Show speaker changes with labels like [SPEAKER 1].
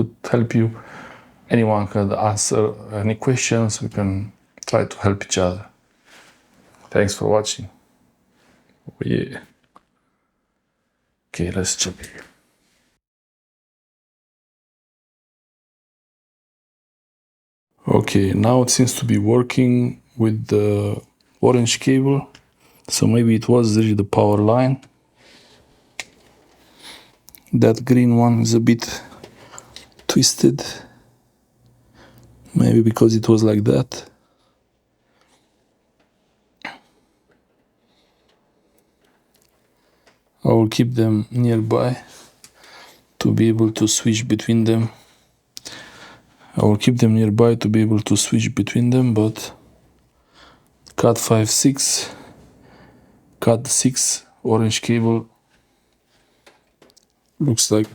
[SPEAKER 1] could help you. Anyone can answer any questions. We can try to help each other. Thanks for watching. Oh, yeah. Okay, let's check. Okay, now it seems to be working with the orange cable. So maybe it was really the power line. That green one is a bit twisted. Maybe because it was like that. I will keep them nearby to be able to switch between them. But Cat 5.6, Cat 6 orange cable looks like